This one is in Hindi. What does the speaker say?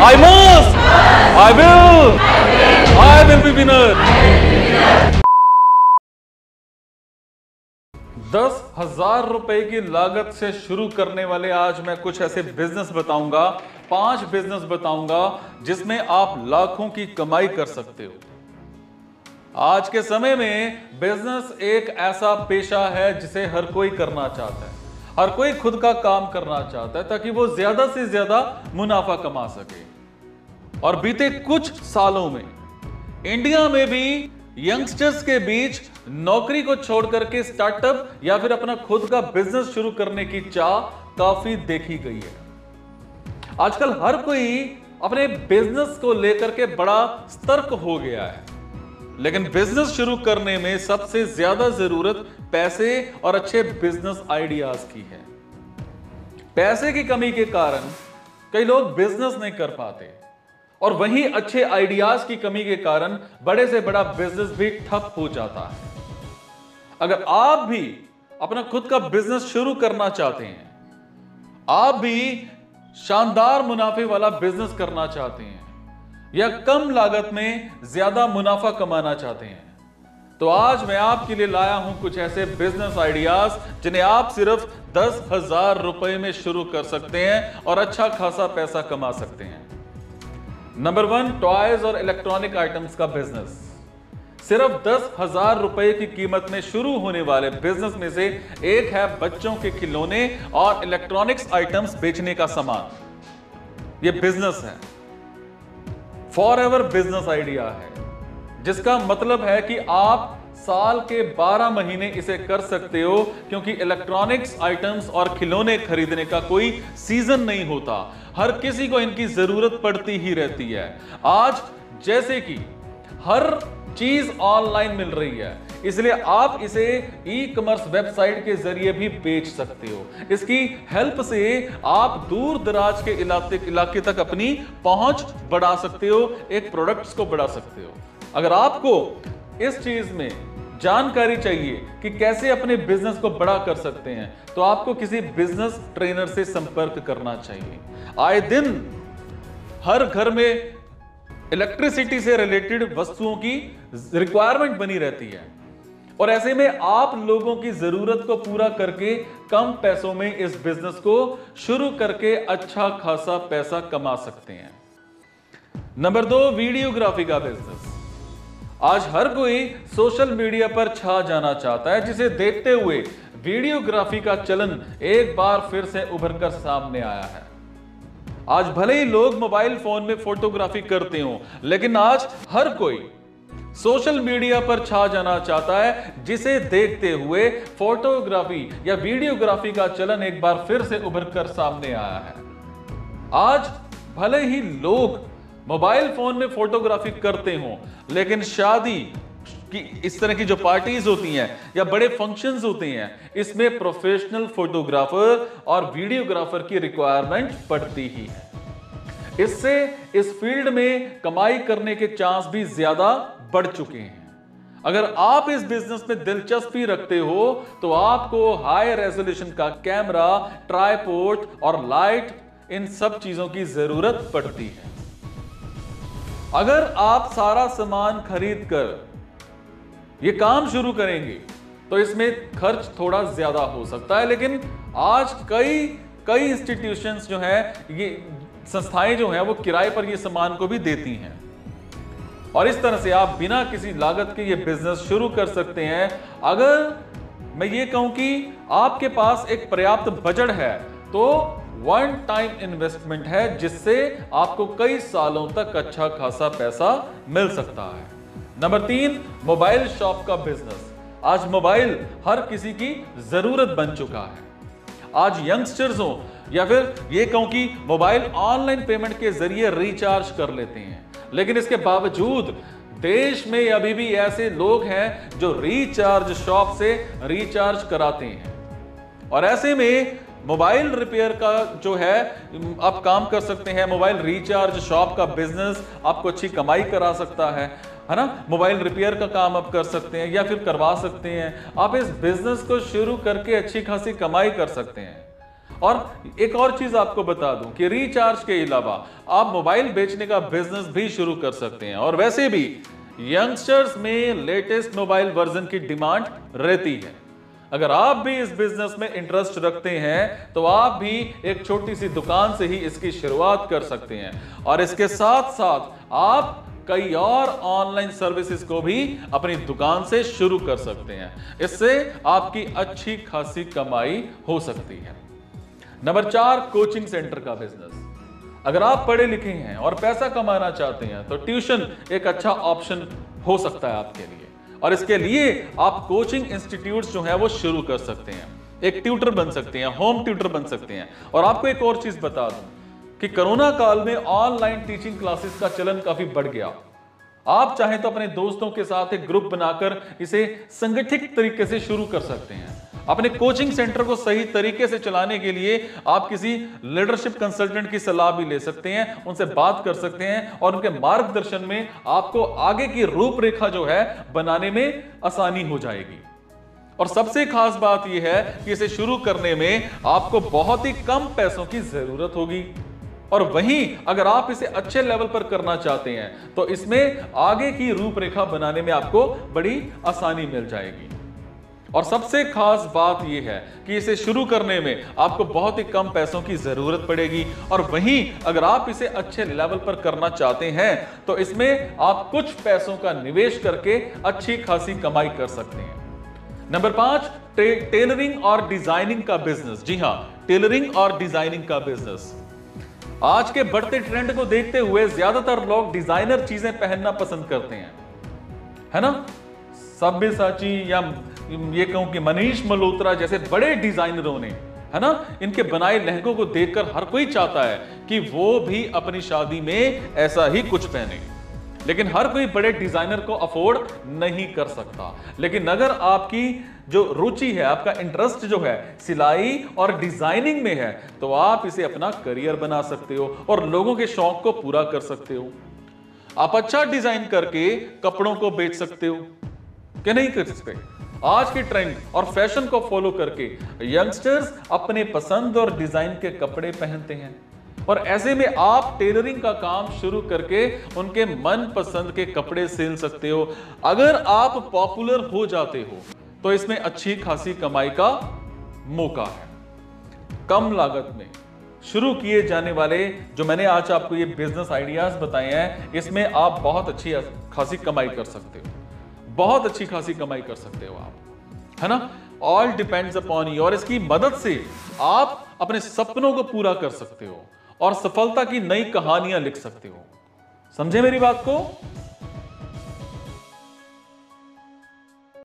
I must. I will be winner. 10,000 रुपए की लागत से शुरू करने वाले आज मैं कुछ ऐसे बिजनेस बताऊंगा, 5 बिजनेस बताऊंगा जिसमें आप लाखों की कमाई कर सकते हो। आज के समय में बिजनेस एक ऐसा पेशा है जिसे हर कोई करना चाहता है, हर कोई खुद का काम करना चाहता है ताकि वो ज्यादा से ज्यादा मुनाफा कमा सके। और बीते कुछ सालों में इंडिया में भी यंगस्टर्स के बीच नौकरी को छोड़ करके स्टार्टअप या फिर अपना खुद का बिजनेस शुरू करने की चाह काफी देखी गई है। आजकल हर कोई अपने बिजनेस को लेकर के बड़ा सतर्क हो गया है, लेकिन बिजनेस शुरू करने में सबसे ज्यादा जरूरत पैसे और अच्छे बिजनेस आइडियाज की है। पैसे की कमी के कारण कई लोग बिजनेस नहीं कर पाते और वहीं अच्छे आइडियाज की कमी के कारण बड़े से बड़ा बिजनेस भी ठप हो जाता है। अगर आप भी अपना खुद का बिजनेस शुरू करना चाहते हैं, आप भी शानदार मुनाफे वाला बिजनेस करना चाहते हैं या कम लागत में ज्यादा मुनाफा कमाना चाहते हैं, तो आज मैं आपके लिए लाया हूं कुछ ऐसे बिजनेस आइडियाज जिन्हें आप सिर्फ 10,000 रुपए में शुरू कर सकते हैं और अच्छा खासा पैसा कमा सकते हैं। नंबर 1, टॉयज और इलेक्ट्रॉनिक आइटम्स का बिजनेस। सिर्फ 10,000 रुपए की कीमत में शुरू होने वाले बिजनेस में से एक है बच्चों के खिलौने और इलेक्ट्रॉनिक्स आइटम्स बेचने का सामान। यह बिजनेस है, फॉरएवर बिजनेस आइडिया है, जिसका मतलब है कि आप साल के 12 महीने इसे कर सकते हो, क्योंकि इलेक्ट्रॉनिक्स आइटम्स और खिलौने खरीदने का कोई सीजन नहीं होता। हर किसी को इनकी जरूरत पड़ती ही रहती है। आज जैसे कि हर चीज ऑनलाइन मिल रही है, इसलिए आप इसे ई कॉमर्स वेबसाइट के जरिए भी बेच सकते हो। इसकी हेल्प से आप दूर दराज के इलाके तक अपनी पहुंच बढ़ा सकते हो, एक प्रोडक्ट्स को बढ़ा सकते हो। अगर आपको इस चीज में जानकारी चाहिए कि कैसे अपने बिजनेस को बड़ा कर सकते हैं, तो आपको किसी बिजनेस ट्रेनर से संपर्क करना चाहिए। आए दिन हर घर में इलेक्ट्रिसिटी से रिलेटेड वस्तुओं की रिक्वायरमेंट बनी रहती है और ऐसे में आप लोगों की जरूरत को पूरा करके कम पैसों में इस बिजनेस को शुरू करके अच्छा खासा पैसा कमा सकते हैं। नंबर 2, वीडियोग्राफी का बिजनेस। आज हर कोई सोशल मीडिया पर छा जाना चाहता है, जिसे देखते हुए वीडियोग्राफी का चलन एक बार फिर से उभर कर सामने आया है। आज भले ही लोग मोबाइल फोन में फोटोग्राफी करते हो, लेकिन आज हर कोई सोशल मीडिया पर छा जाना चाहता है, जिसे देखते हुए फोटोग्राफी या वीडियोग्राफी का चलन एक बार फिर से उभर कर सामने आया है। आज भले ही लोग मोबाइल फोन में फोटोग्राफी करते हो, लेकिन शादी की इस तरह की जो पार्टीज होती हैं या बड़े फंक्शंस होते हैं, इसमें प्रोफेशनल फोटोग्राफर और वीडियोग्राफर की रिक्वायरमेंट पड़ती ही है। इससे इस फील्ड में कमाई करने के चांस भी ज्यादा बढ़ चुके हैं। अगर आप इस बिजनेस में दिलचस्पी रखते हो, तो आपको हाई रेजोल्यूशन का कैमरा, ट्राइपॉड और लाइट, इन सब चीजों की जरूरत पड़ती है। अगर आप सारा सामान खरीद कर ये काम शुरू करेंगे तो इसमें खर्च थोड़ा ज्यादा हो सकता है, लेकिन आज कई इंस्टीट्यूशंस जो हैं, ये संस्थाएं जो हैं, वो किराए पर ये सामान को भी देती हैं और इस तरह से आप बिना किसी लागत के ये बिजनेस शुरू कर सकते हैं। अगर मैं ये कहूं कि आपके पास एक पर्याप्त बजट है, तो वन टाइम इन्वेस्टमेंट है, जिससे आपको कई सालों तक अच्छा खासा पैसा मिल सकता है। नंबर 3, मोबाइल शॉप का बिजनेस। आज मोबाइल हर किसी की जरूरत बन चुका है। आज यंगस्टर्स हो या फिर ये कहूं कि मोबाइल ऑनलाइन पेमेंट के जरिए रिचार्ज कर लेते हैं, लेकिन इसके बावजूद देश में अभी भी ऐसे लोग हैं जो रिचार्ज शॉप से रिचार्ज कराते हैं। और ऐसे में मोबाइल रिपेयर का जो है आप काम कर सकते हैं। मोबाइल रिचार्ज शॉप का बिजनेस आपको अच्छी कमाई करा सकता है ना। मोबाइल रिपेयर का काम आप कर सकते हैं या फिर करवा सकते हैं। आप इस बिजनेस को शुरू करके अच्छी खासी कमाई कर सकते हैं और एक और चीज आपको बता दूं कि रिचार्ज के अलावा आप मोबाइल बेचने का बिजनेस भी शुरू कर सकते हैं। और वैसे भी यंगस्टर्स में लेटेस्ट मोबाइल वर्जन की डिमांड रहती है। अगर आप भी इस बिजनेस में इंटरेस्ट रखते हैं तो आप भी एक छोटी सी दुकान से ही इसकी शुरुआत कर सकते हैं और इसके साथ साथ आप कई और ऑनलाइन सर्विसेज को भी अपनी दुकान से शुरू कर सकते हैं। इससे आपकी अच्छी खासी कमाई हो सकती है। नंबर 4, कोचिंग सेंटर का बिजनेस। अगर आप पढ़े लिखे हैं और पैसा कमाना चाहते हैं तो ट्यूशन एक अच्छा ऑप्शन हो सकता है आपके लिए। और इसके लिए आप कोचिंग इंस्टीट्यूट्स जो है वो शुरू कर सकते हैं। एक ट्यूटर बन सकते हैं, होम ट्यूटर बन सकते हैं। और आपको एक और चीज बता दूं कि कोरोना काल में ऑनलाइन टीचिंग क्लासेस का चलन काफी बढ़ गया। आप चाहें तो अपने दोस्तों के साथ एक ग्रुप बनाकर इसे संगठित तरीके से शुरू कर सकते हैं। अपने कोचिंग सेंटर को सही तरीके से चलाने के लिए आप किसी लीडरशिप कंसल्टेंट की सलाह भी ले सकते हैं, उनसे बात कर सकते हैं और उनके मार्गदर्शन में आपको आगे की रूपरेखा जो है बनाने में आसानी हो जाएगी। और सबसे खास बात यह है कि इसे शुरू करने में आपको बहुत ही कम पैसों की जरूरत होगी। और वहीं अगर आप इसे अच्छे लेवल पर करना चाहते हैं तो इसमें आगे की रूपरेखा बनाने में आपको बड़ी आसानी मिल जाएगी। और सबसे खास बात यह है कि इसे शुरू करने में आपको बहुत ही कम पैसों की जरूरत पड़ेगी। और वहीं अगर आप इसे अच्छे लेवल पर करना चाहते हैं तो इसमें आप कुछ पैसों का निवेश करके अच्छी खासी कमाई कर सकते हैं। नंबर 5, टेलरिंग और डिजाइनिंग का बिजनेस। जी हां, टेलरिंग और डिजाइनिंग का बिजनेस। आज के बढ़ते ट्रेंड को देखते हुए ज्यादातर लोग डिजाइनर चीजें पहनना पसंद करते हैं, है ना। सब्यसाची या ये कहूं कि मनीष मल्होत्रा जैसे बड़े डिजाइनरों ने, है ना, इनके बनाए लहंगों को देखकर हर कोई चाहता है कि वो भी अपनी शादी में ऐसा ही कुछ पहने। लेकिन हर कोई बड़े डिजाइनर को अफोर्ड नहीं कर सकता। लेकिन अगर आपकी जो रुचि है, आपका इंटरेस्ट जो है सिलाई और डिजाइनिंग में है तो आप इसे अपना करियर बना सकते हो और लोगों के शौक को पूरा कर सकते हो। आप अच्छा डिजाइन करके कपड़ों को बेच सकते हो कि नहीं कर सकते। आज के ट्रेंड और फैशन को फॉलो करके यंगस्टर्स अपने पसंद और डिजाइन के कपड़े पहनते हैं और ऐसे में आप टेलरिंग का काम शुरू करके उनके मन पसंद के कपड़े सिल सकते हो। अगर आप पॉपुलर हो जाते हो तो इसमें अच्छी खासी कमाई का मौका है। कम लागत में शुरू किए जाने वाले जो मैंने आज आपको ये बिजनेस आइडियाज बताए हैं, इसमें आप बहुत अच्छी खासी कमाई कर सकते हो, बहुत अच्छी खासी कमाई कर सकते हो आप, है ना। All depends upon you. और इसकी मदद से आप अपने सपनों को पूरा कर सकते हो और सफलता की नई कहानियां लिख सकते हो। समझे मेरी बात को?